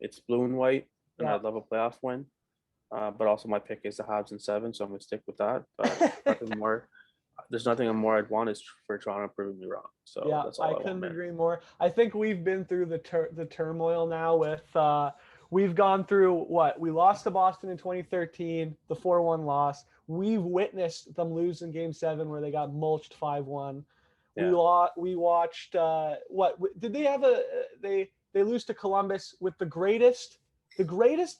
It's blue and white, and Yeah. I'd love a playoff win. But also my pick is the Habs in 7, so I'm gonna stick with that. But nothing more. There's nothing more I'd want is for Toronto proving me wrong. So Yeah, that's all I couldn't want, man. agree more. I think we've been through the turmoil now with we've gone through what? We lost to Boston in 2013, the 4-1 loss. We've witnessed them lose in game 7 where they got mulched 5-1. Yeah. We watched what did they have they lose to Columbus with the greatest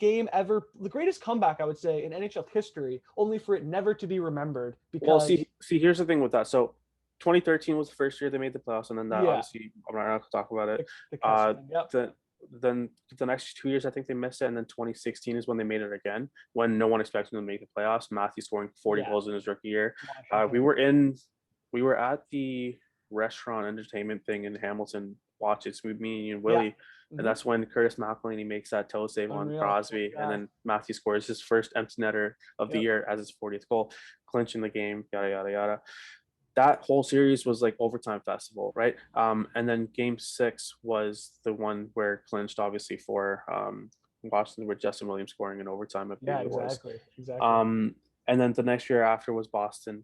game ever, the greatest comeback I would say in NHL history, only for it never to be remembered because Well, see, here's the thing with that. So 2013 was the first year they made the playoffs, and then that obviously I'm not going to talk about it. Then the next 2 years I think they missed it, and then 2016 is when they made it again, when no one expected them to make the playoffs. Matthew scoring 40 goals in his rookie year. We were at the restaurant entertainment thing in Hamilton. Watch it, me and Willie. And that's when Curtis McElhinney makes that toe save on Crosby, and then Matthew scores his first empty netter of the year as his 40th goal, clinching the game, yada yada yada. That whole series was like overtime festival, right? And then Game 6 was the one where clinched, obviously for Washington, with Justin Williams scoring in overtime. Exactly. And then the next year after was Boston,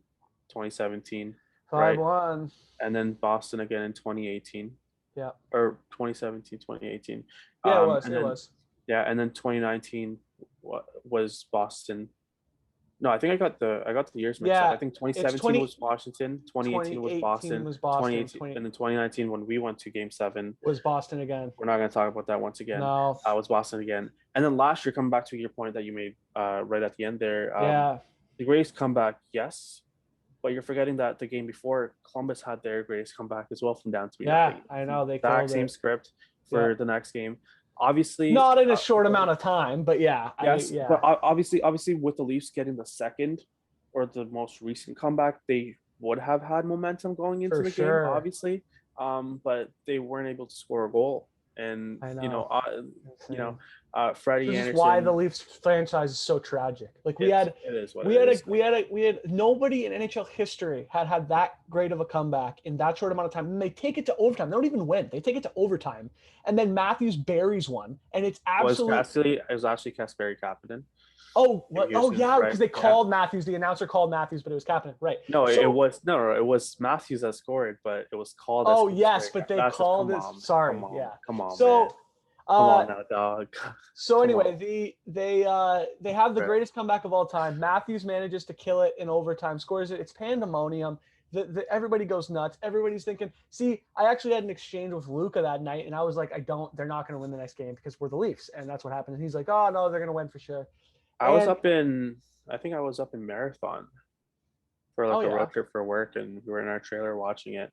2017, 5-1, and then Boston again in 2018. Yeah. Or 2017, 2018. Yeah, it was. Yeah, and then 2019 was Boston. No, I think I got the years mixed up. I think 2017 was Washington, 2018 was Boston, 2018, and then 2019 when we went to Game 7 was Boston again. We're not going to talk about that once again. No, was Boston again. And then last year, coming back to your point that you made right at the end there, the greatest comeback, yes. But you're forgetting that the game before, Columbus had their greatest comeback as well from down 3-0. Yeah, I know. They exact same script for the next game. Obviously, not in a short amount of time, but yeah. Yes, but obviously with the Leafs getting the second or the most recent comeback, they would have had momentum going into the game, obviously. But they weren't able to score a goal. And Freddie This is why the Anderson. Leafs franchise is so tragic. Like It is what it is. we had nobody in NHL history had that great of a comeback in that short amount of time. And they take it to overtime. They don't even win. They take it to overtime, and then Matthews buries one, and it's absolute. It was actually Kasperi Kapanen. Oh, what? Oh, yeah, right? because they Yeah. called Matthews. The announcer called Matthews, but it was Kapanen, right? No, So, it was Matthews that scored, but it was called as oh yes, Kasperi. but they That's just called it. Sorry, come on, yeah. come on, man, So, come uh, on now, dog. so Come on. anyway, they have the Right. greatest comeback of all time. Matthews manages to kill it in overtime, scores it. It's pandemonium. Everybody goes nuts. Everybody's thinking. See, I actually had an exchange with Luca that night, and I was like, they're not going to win the next game because we're the Leafs, and that's what happened. And he's like, oh no, they're going to win for sure. And I think I was up in Marathon for oh like a yeah, road trip for work, and we were in our trailer watching it,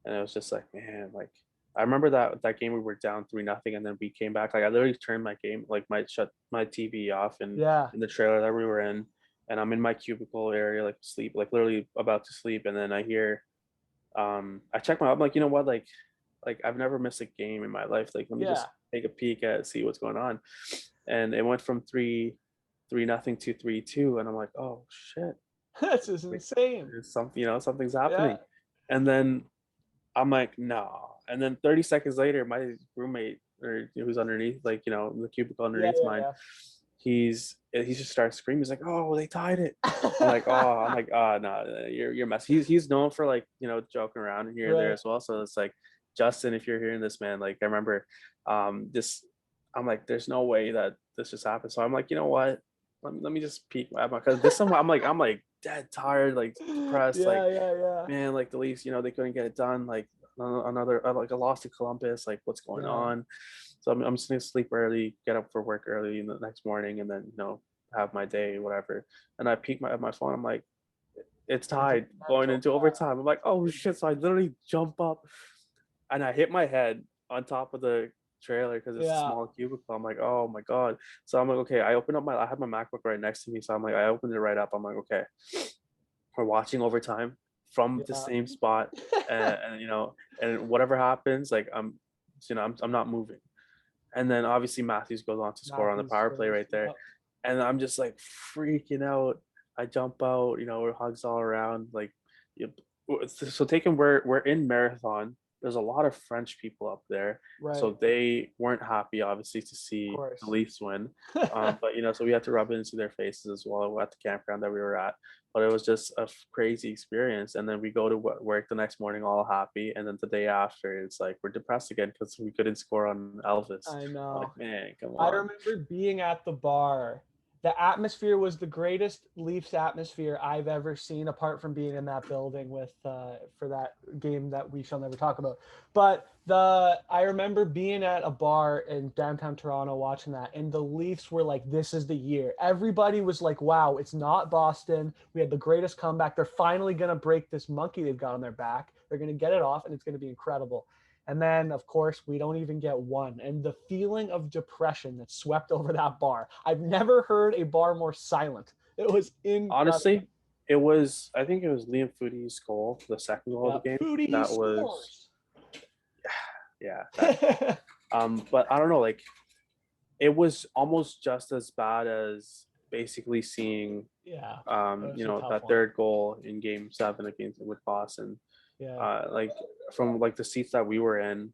and it was just like, man, like I remember that game we were down 3-0, and then we came back. Like I literally turned my game, like my shut my TV off, and yeah, in the trailer that we were in, and I'm in my cubicle area, like sleep, like literally about to sleep, and then I hear, I check I'm like, you know what, like I've never missed a game in my life. Like let me yeah. just take a peek at see what's going on, and it went from 3-0 to 3-2, and I'm like, oh shit, This is like insane. there's something, something's Yeah, happening. And then I'm like, no. And then 30 seconds later, my roommate, or who's underneath, like, the cubicle yeah, underneath mine, he just starts screaming. He's like, oh, they tied it. I'm like, oh no, you're mess. He's known for, like, joking around here and there right. as well. So it's like, Justin, if you're hearing this, man, like I remember this, I'm like, there's no way that this just happened. So I'm like, you know what? Let me just peek my, because this time I'm like dead tired, like depressed, like, Yeah, yeah, yeah, man, like the Leafs, they couldn't get it done. Like another, like a loss to Columbus. Like what's going yeah. on? So I'm just gonna sleep early, get up for work early in the next morning, and then have my day, whatever. And I peek my phone. I'm like, it's tied going into overtime. I'm like, oh shit! So I literally jump up, and I hit my head on top of the trailer because it's a Yeah, small cubicle. I'm like, oh my god. So I'm like, okay. I had my MacBook right next to me, so I'm like, I opened it right up. I'm like, okay, we're watching overtime from the yeah. same spot, and whatever happens, like I'm not moving. And then obviously Matthews goes on to score on the Matthews power play scores. right there, Yep. and I'm just like freaking out. I jump out, hugs all around, like, so taking we're in Marathon. There's a lot of French people up there, Right. so they weren't happy, obviously, to Of see the course. Leafs win. But so we had to rub it into their faces as well at the campground that we were at. But it was just a crazy experience. And then we go to work the next morning all happy, and then the day after, it's like we're depressed again because we couldn't score on Elvis. I I'm like, know. man, come I on. remember being at the bar. The atmosphere was the greatest Leafs atmosphere I've ever seen, apart from being in that building with for that game that we shall never talk about. But I remember being at a bar in downtown Toronto watching that, and the Leafs were like, "This is the year." Everybody was like, "Wow, it's not Boston. We had the greatest comeback. They're finally gonna break this monkey they've got on their back. They're gonna get it off, and it's gonna be incredible." And then, of course, we don't even get one. And the feeling of depression that swept over that bar. I've never heard a bar more silent. It was incredible. Honestly, I think it was Liam Foodie's goal, the second goal Yeah, of the game. Foodie he That was, scores. yeah, that, but I don't know, like, it was almost just as bad as basically seeing, Yeah, it was a tough that one. third goal in game 7 against with Boston. Yeah, Like from like the seats that we were in,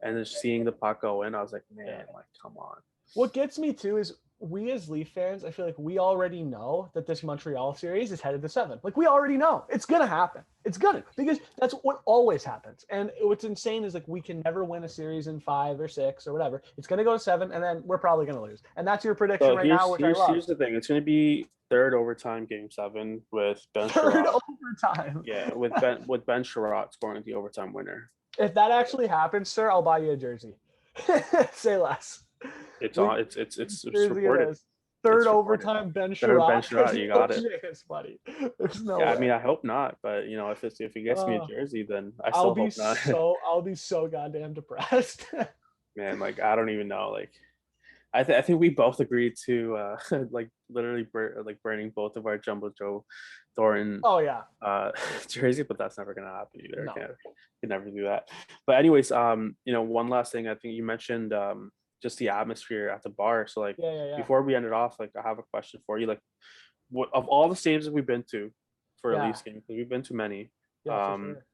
and just seeing the puck go in, I was like, yeah. man, like, come on. What gets me too is we as Leaf fans, I feel like we already know that this Montreal series is headed to 7. Like we already know it's gonna happen. It's gonna, because that's what always happens. And what's insane is like we can never win a series in 5 or 6 or whatever. It's gonna go to 7, and then we're probably gonna lose. And that's your prediction So right now, which I love. here's the thing. It's going to be third overtime game 7 with Ben Third Sherratt. overtime. Yeah, with Ben Sherratt scoring the overtime winner. If that actually happens, sir, I'll buy you a jersey. Say less. It's We, on. It's jersey it reported. is. Third It's reported. overtime, Ben Third Ben Sherratt. Sherratt, There's you no got it. chance, buddy. There's no Yeah, I way. mean, I hope not, but if he gets me a Uh, jersey, then I I'll still be hope not. I'll be so goddamn depressed. Man, like I don't even know. Like I think we both agreed to like literally burning both of our Jumbo Joe Thornton Oh yeah. jersey, but that's never gonna happen either. No. Can never do that. But anyways, one last thing. I think you mentioned just the atmosphere at the bar. So like Yeah. before we ended off, like I have a question for you. Like, what of all the stadiums that we've been to for a Yeah. Leafs game, because we've been to many, Yeah, for sure.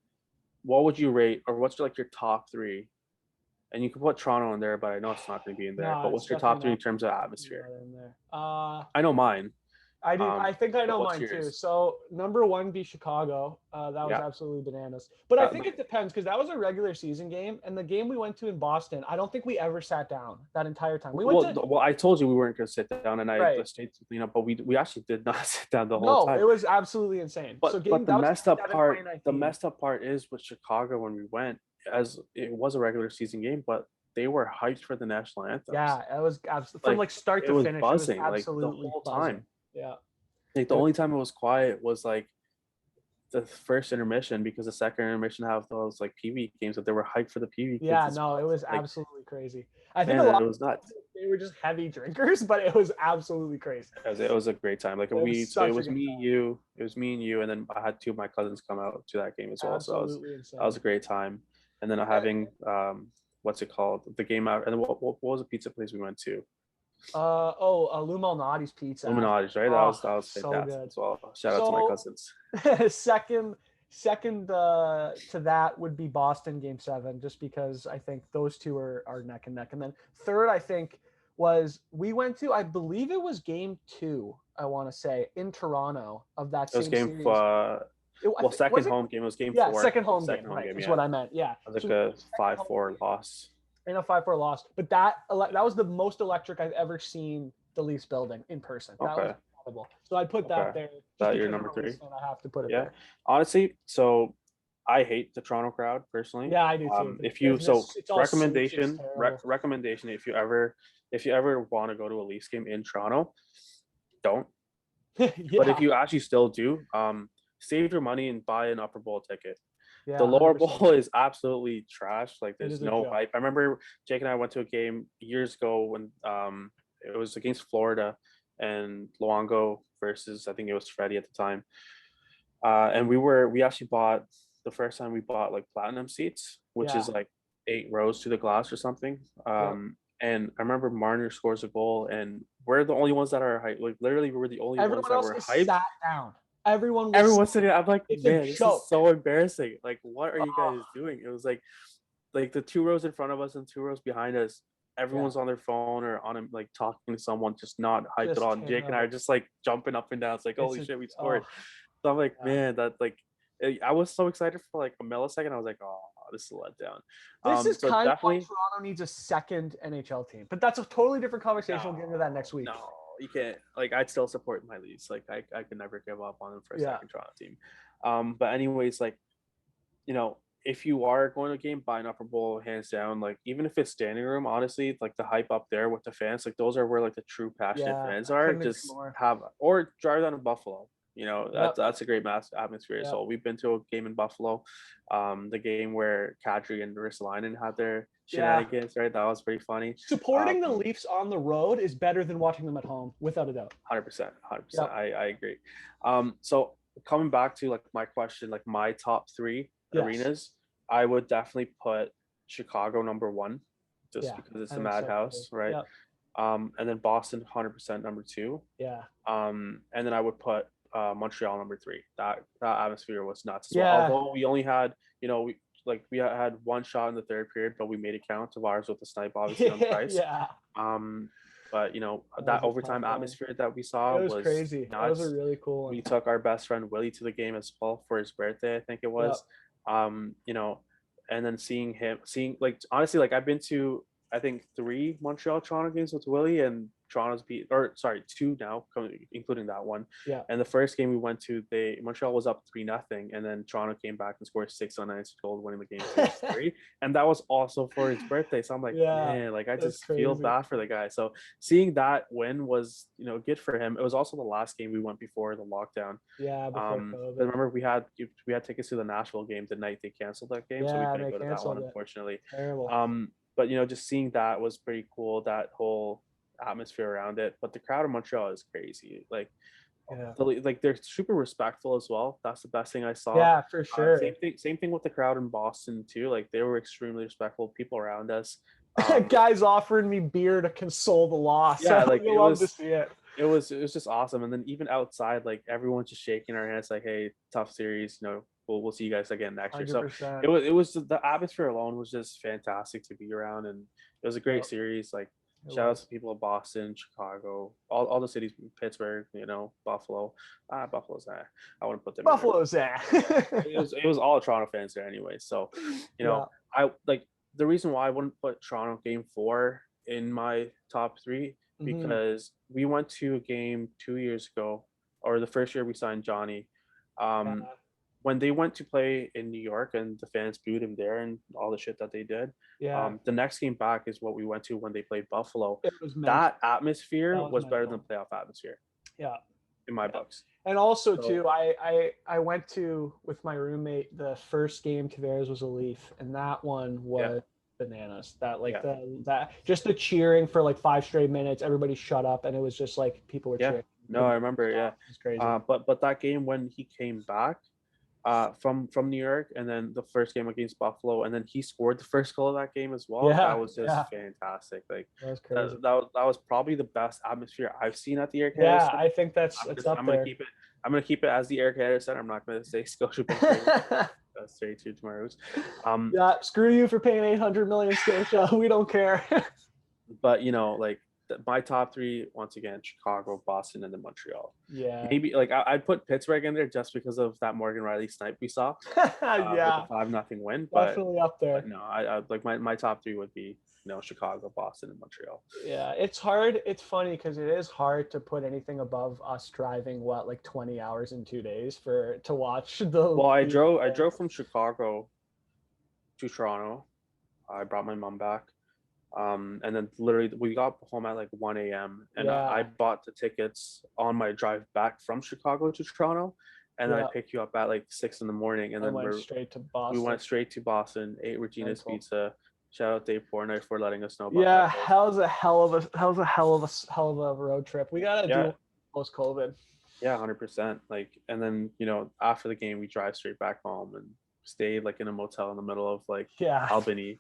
what would you rate, or what's like your top three? And you can put Toronto in there, but I know it's not going to be in there. No, But it's what's your definitely top three in not terms of atmosphere? not in there. I know mine. I do. I think I But know what's mine too. yours? So number one be Chicago. That was Yeah, absolutely bananas. But I that, think it depends because that was a regular season game, and the game we went to in Boston, I don't think we ever sat down that entire time. We went to well, I told you we weren't going to sit down, and I right. stayed, but we actually did not sit down the whole No, time. it was absolutely insane. So But game that was game 7, the 2019. messed up part is with Chicago when we went, as it was a regular season game, but they were hyped for the national anthems. Yeah, it was absolutely from Like like start it to was finish. It was buzzing, like the absolutely whole buzzing. time. Yeah, Like the it was, only time it was quiet was like the first intermission, because the second intermission have those like PV games that they were hyped for the PV kids yeah. as No, it well. was Like absolutely crazy. I think a man, lot it of was nuts. they were just heavy drinkers, but it was absolutely crazy. It was a great time. Like It was it such a was good me, time. you, it was me and you, and then I had two of my cousins come out to that game as well. So Absolutely that was insane. a great time. And then And, having what's it called? The game out, and then what was the pizza place we went to? Lou Malnati's pizza. Illuminati's, right? Oh, That was so fantastic good. as well. Shout out to my So cousins. second to that would be Boston game 7, just because I think those two are neck and neck. And then third, I think was we went to, I believe it was game 2, I want to say, in Toronto of that It was same game series. second Was it? home game. It was game Yeah, 4. second home Second game, home right? game, Is yeah. what I meant. Yeah. It was So like a second home 5-4 game loss. in a 5-4 loss. But that was the most electric I've ever seen the Leafs building in person. That was Okay. incredible. So I'd put that Okay. there just That your because I'm number a Leafs 3? fan. I have to put it Yeah. there. Honestly, so I hate the Toronto crowd personally. Yeah, I do too. The If you business, it's all suits. It's terrible. recommendation, if you ever want to go to a Leafs game in Toronto, don't. But if Yeah, you actually still do, save your money and buy an upper bowl ticket. yeah, The lower 100%. bowl is absolutely trash. Like It there's is a no joke. hype. I remember Jake and I went to a game years ago when it was against Florida and Luongo versus, I think it was Freddie at the time. And we actually bought, the first time we bought like platinum seats, which Yeah, is like 8 rows to the glass or something. yep. And I remember Marner scores a goal, and we're the only ones that are hyped. Like literally, we were the only ones Everyone that else were is hyped. sat down. Everyone was. Everyone's sitting. I'm like, It's a man, this is joke. so embarrassing. Like, what are you Oh, guys doing? It was like the 2 rows in front of us and 2 rows behind us. yeah, Everyone's on their phone or on like talking to someone, just not hyped at just all. And Jake and I are terrible. just like jumping up and down. It's like, It's holy a shit, we scored. oh So I'm like, yeah. man, that like, I was so excited for like a millisecond. I was like, oh, this is a letdown. This is So kind of why definitely, Toronto needs a second NHL team, but that's a totally different conversation. no, We'll get into that next week. no, you can't. Like, I'd still support my Leafs. Like, I could never give up on them for a Yeah, second Toronto team. But anyways, like, if you are going to a game, buy an upper bowl, hands down. Like, even if it's standing room, honestly, like the hype up there with the fans, like those are where like the true passionate yeah. fans I are. couldn't agree Just more. have, or drive down to Buffalo. Yep, That's a great mass atmosphere. yep. So we've been to a game in Buffalo, the game where Kadri and Ristolainen had their Yeah. shenanigans. Right, that was pretty funny. Supporting the Leafs on the road is better than watching them at home, without a doubt. 100%, 100%. Yep. I agree. So coming back to like my question, like my top 3 Yes. arenas, I would definitely put Chicago number 1, just Yeah, because it's I the think so madhouse, too. right? Yep. And then Boston 100% number 2. Yeah. And then I would put Montreal number 3. That atmosphere was nuts as well. Yeah. Although we only had, we had one shot in the third period, but we made it count. Tavares with the snipe, obviously on the price. Yeah. But that overtime atmosphere that we saw It was crazy. nuts. That was a really cool one. We took our best friend Willie to the game as well for his birthday, I think it was. And then seeing like, honestly, like I've been to, I think 3 Montreal Toronto games with Willie, and Toronto's 2 now, including that one. Yeah. And the first game we went to, Montreal was up 3-0, and then Toronto came back and scored 6 on 9 goals, winning the game 6-3. And that was also for his birthday. So I'm like, man, like I just feel bad for the guy. So seeing that win was, good for him. It was also the last game we went before the lockdown. Yeah, before COVID. But remember we had tickets to the Nashville game the night they canceled that game, so we couldn't go to that one, unfortunately. Terrible. But just seeing that was pretty cool, that whole atmosphere around it. But the crowd in Montreal is crazy. Like, they're super respectful as well. That's the best thing I saw. Yeah, for sure. Same thing with the crowd in Boston too. Like, they were extremely respectful. People around us, Guys offering me beer to console the loss. Yeah, like You love to see it. it was just awesome. And then even outside, like everyone's just shaking our hands, like, "Hey, tough series. We'll see you guys again next year." So 100%. it was the atmosphere alone was just fantastic to be around, and it was a great Yep, series. Like it shout out was. to people of Boston, Chicago, all the cities, Pittsburgh, Buffalo. Buffalo's I wouldn't put them in there. Buffalo's that. It was all Toronto fans there anyway. So, Yeah. I like the reason why I wouldn't put Toronto game 4 in my top 3 Mhm. because we went to a game 2 years ago, or the first year we signed Johnny. Yeah. Um, when they went to play in New York and the fans booed him there and all the shit that they did. Yeah. The next game back is what we went to when they played Buffalo. It was mental. That atmosphere That was was better than mental. playoff atmosphere Yeah. in my Yeah. books. And also So too, I went to with my roommate. The first game Tavares was a Leaf, and that one yeah, was bananas. That like yeah, that just the cheering for like 5 straight minutes. Everybody shut up, and it was just like people were yeah. cheering. No, I remember. Yeah, It's crazy. but that game when he came back, from New York, and then the first game against Buffalo, and then he scored the first goal of that game as well. That Yeah, was just yeah, fantastic. Like that was crazy. that was probably the best atmosphere I've seen at the Air Canada Yeah, Center. I think that's I'm it's just up I'm gonna there. keep it. I'm gonna keep it as the Air Canada Center. I'm not gonna say Scotiabank Arena. That's straight to tomorrow's. Yeah, screw you for paying 800 million, Scotia. We don't care. But like my top 3 once again: Chicago, Boston, and then Montreal. Yeah. Maybe like I'd put Pittsburgh in there just because of that Morgan Riley snipe we saw with the Yeah, 5-0 win. But definitely up there. no, I like my top 3 would be Chicago, Boston, and Montreal. Yeah, it's hard. It's funny because it is hard to put anything above us driving like 20 hours in 2 days to watch the. Well, I drove from Chicago to Toronto. I brought my mom back. And then literally we got home at like 1 a.m. and I Yeah, bought the tickets on my drive back from Chicago to Toronto, and then I yeah, picked you up at like 6 in the morning, and and then went straight to we Boston. went straight to Boston, ate Regina's Mental. Pizza. Shout out Dave Portnoy for letting us know about Yeah, that place. hell of a road trip. We gotta do Yeah, it post COVID. yeah, 100%. Like, and then after the game we drive straight back home and stayed like in a motel in the middle of like Yeah. Albany.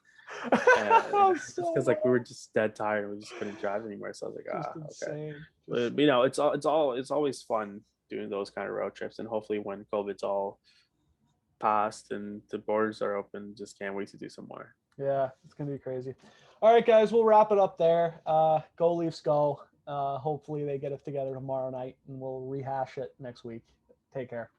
And just because like we were just dead tired and we just couldn't drive anymore, so I was like, Just okay. insane. But it's always fun doing those kind of road trips, and hopefully when COVID's all passed and the borders are open, just can't wait to do some more. Yeah, it's gonna be crazy. All right, guys, we'll wrap it up there. Go Leafs, go. Hopefully they get it together tomorrow night, and we'll rehash it next week. Take care.